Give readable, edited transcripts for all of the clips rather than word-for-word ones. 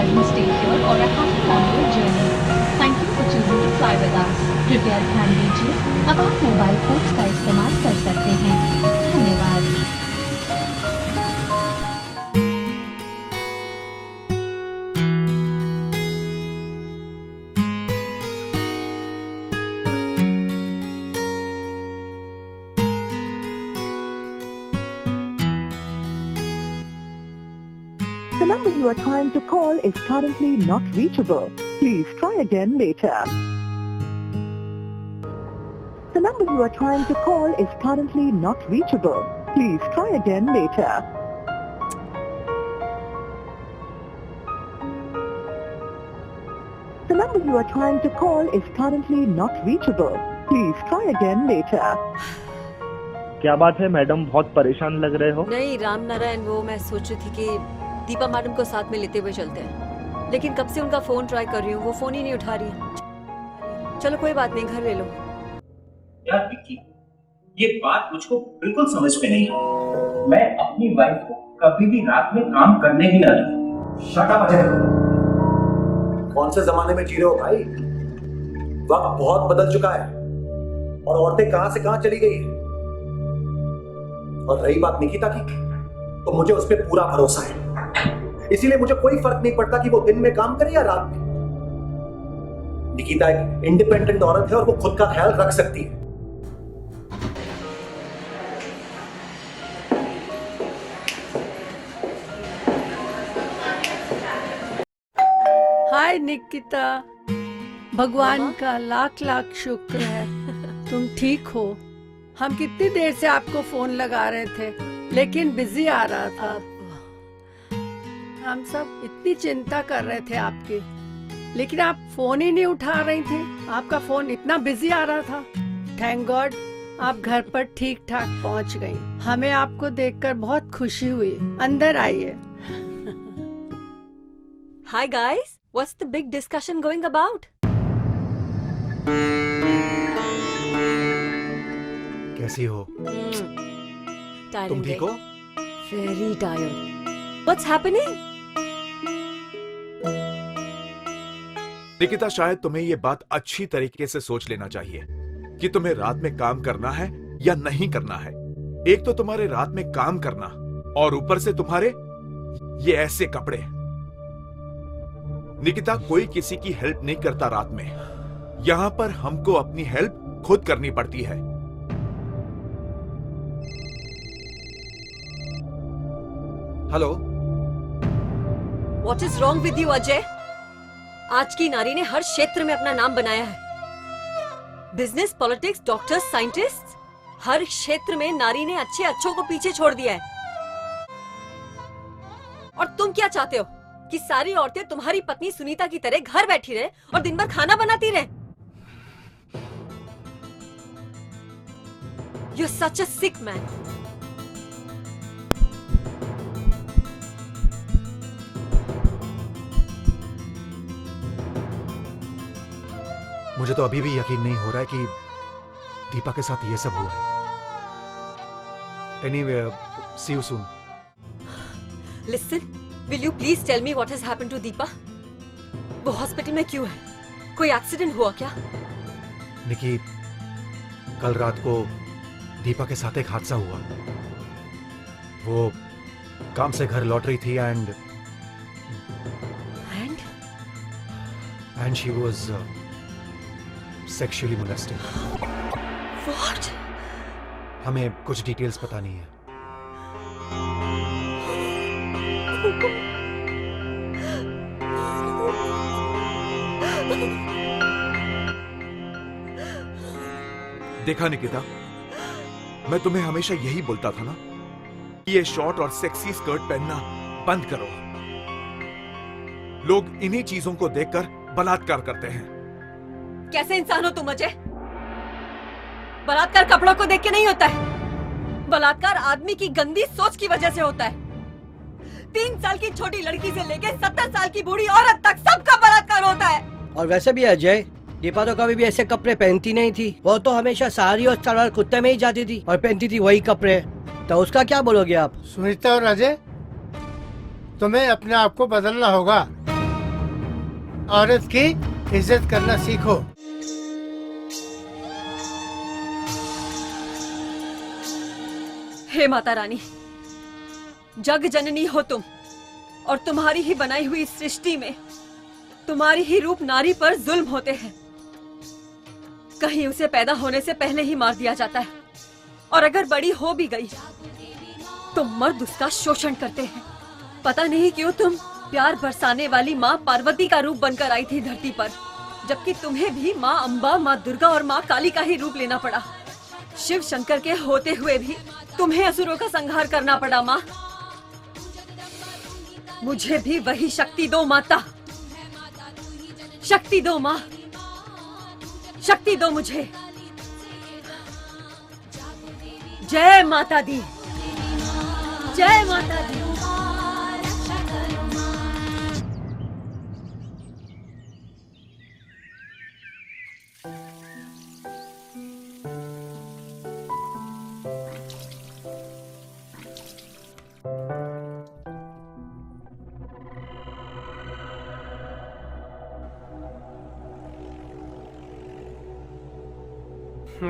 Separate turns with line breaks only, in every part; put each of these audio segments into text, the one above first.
pleasant stay here or a happy onward journey. Thank you for choosing to fly with us. कृपया ध्यान दीजिए, अब आप mobile phones का इस्तेमाल कर सकते हैं। धन्यवाद।
The number you are trying to call is currently not reachable. Please try again later. The number you are trying to call is currently not reachable. Please try again later. The number you are trying to call is currently not reachable. Please try again later.
क्या बात है madam, बहुत परेशान लग रहे हो?
नहीं राम नारायण, वो मैं सोच रही थी कि दीपा मैडम को साथ में लेते हुए चलते हैं, लेकिन कब से उनका फोन ट्राई कर रही हूँ, वो फोन ही नहीं उठा रही है। चलो कोई बात नहीं, घर ले लो।
यार विक्की, ये बात मुझको बिल्कुल समझ में नहीं है। मैं अपनी वाइफ को कभी भी रात में काम करने ही ना दूं।
Shut up Ajay. कौन से जमाने में जी रहे हो भाई? वक्त बहुत बदल चुका है और औरतें कहां से कहां चली गई है। और रही बात निकिता की, तो मुझे उस पर पूरा भरोसा है, इसीलिए मुझे कोई फर्क नहीं पड़ता कि वो दिन में काम करे या रात में। निकिता एक इंडिपेंडेंट औरत है और वो खुद का ख्याल रख सकती है।
हाय निकिता, भगवान का लाख लाख शुक्र है तुम ठीक हो। हम कितनी देर से आपको फोन लगा रहे थे, लेकिन बिजी आ रहा था। हम सब इतनी चिंता कर रहे थे आपकी, लेकिन आप फोन ही नहीं उठा रही थी। आपका फोन इतना बिजी आ रहा था। थैंक गॉड आप घर पर ठीक ठाक पहुंच गई। हमें आपको देखकर बहुत खुशी हुई। अंदर आइए।
Hi guys, what's the big discussion going about?
कैसी हो? तुम ठीक हो?
Very tired. What's happening?
Nikita, शायद तुम्हें ये बात अच्छी तरीके से सोच लेना चाहिए कि तुम्हें रात में काम करना है या नहीं करना है। एक तो तुम्हारे रात में काम करना और ऊपर से तुम्हारे ये ऐसे कपड़े। निकिता, कोई किसी की हेल्प नहीं करता रात में। यहां पर हमको अपनी हेल्प खुद करनी पड़ती है। Hello,
What is wrong with you, Ajay? आज की नारी ने हर क्षेत्र में अपना नाम बनाया है। बिजनेस, पॉलिटिक्स, डॉक्टर्स, साइंटिस्ट, हर क्षेत्र में नारी ने अच्छे अच्छों को पीछे छोड़ दिया है। और तुम क्या चाहते हो कि सारी औरतें तुम्हारी पत्नी सुनीता की तरह घर बैठी रहे और दिन भर खाना बनाती रहे? You're such a sick man.
मुझे तो अभी भी यकीन नहीं हो रहा है कि दीपा के साथ ये सब हुआ है। Anyway, see you soon.
Listen, will you please tell me what has happened to Deepa? वो हॉस्पिटल में क्यों है? कोई एक्सीडेंट हुआ क्या?
निकी, कल रात को दीपा के साथ एक हादसा हुआ। वो काम से घर लौट रही थी and she was sexually molested.
What?
हमें कुछ डिटेल्स पता नहीं है।
देखा निकिता, मैं तुम्हें हमेशा यही बोलता था ना कि ये शॉर्ट और सेक्सी स्कर्ट पहनना बंद करो। लोग इन्हीं चीजों को देखकर बलात्कार करते हैं।
कैसे इंसान हो तुम अजय? बलात्कार कपड़ों को देख के नहीं होता है। बलात्कार आदमी की गंदी सोच की वजह से होता है। 3 साल की छोटी लड़की से लेकर 70 साल की बूढ़ी औरत तक सबका बलात्कार होता है।
और वैसे भी अजय, दीपा तो कभी भी ऐसे कपड़े पहनती नहीं थी। वो तो हमेशा साड़ी और सलवार कुर्ते में ही जाती थी और पहनती थी वही कपड़े। तो उसका क्या बोलोगे आप?
सुनीता और अजय, तुम्हें अपने आप को बदलना होगा। औरत की इज्जत करना सीखो।
हे माता रानी, जग जननी हो तुम, और तुम्हारी ही बनाई हुई सृष्टि में तुम्हारी ही रूप नारी पर जुल्म होते हैं। कहीं उसे पैदा होने से पहले ही मार दिया जाता है, और अगर बड़ी हो भी गई तो मर्द उसका शोषण करते हैं। पता नहीं क्यों तुम प्यार बरसाने वाली माँ पार्वती का रूप बनकर आई थी धरती पर, जबकि तुम्हें भी माँ अम्बा, माँ दुर्गा और माँ काली का ही रूप लेना पड़ा। शिव शंकर के होते हुए भी तुम्हें असुरों का संहार करना पड़ा। माँ, मुझे भी वही शक्ति दो माता, शक्ति दो माँ, शक्ति दो मुझे। जय माता दी, जय माता दी।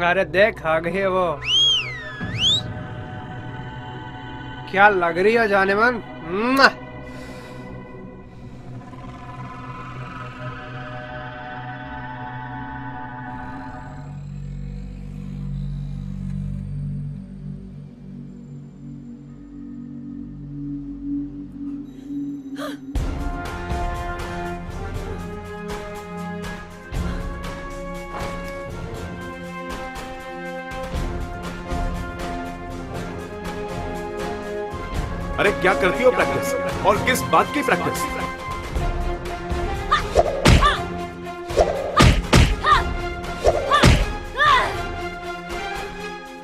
अरे देख आ गई है वो। क्या लग रही है जाने मन।
अरे क्या करती हो प्रैक्टिस, और किस बात की प्रैक्टिस?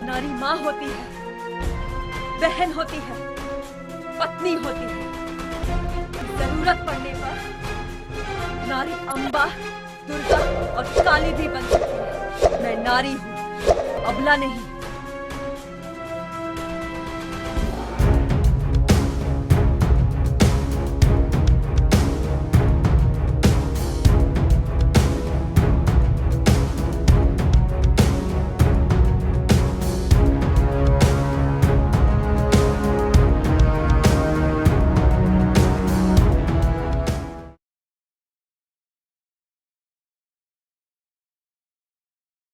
नारी माँ होती है, बहन होती है, पत्नी होती है। जरूरत पड़ने पर नारी अम्बा, दुर्गा और काली भी बन सकती है। मैं नारी हूँ, अबला नहीं।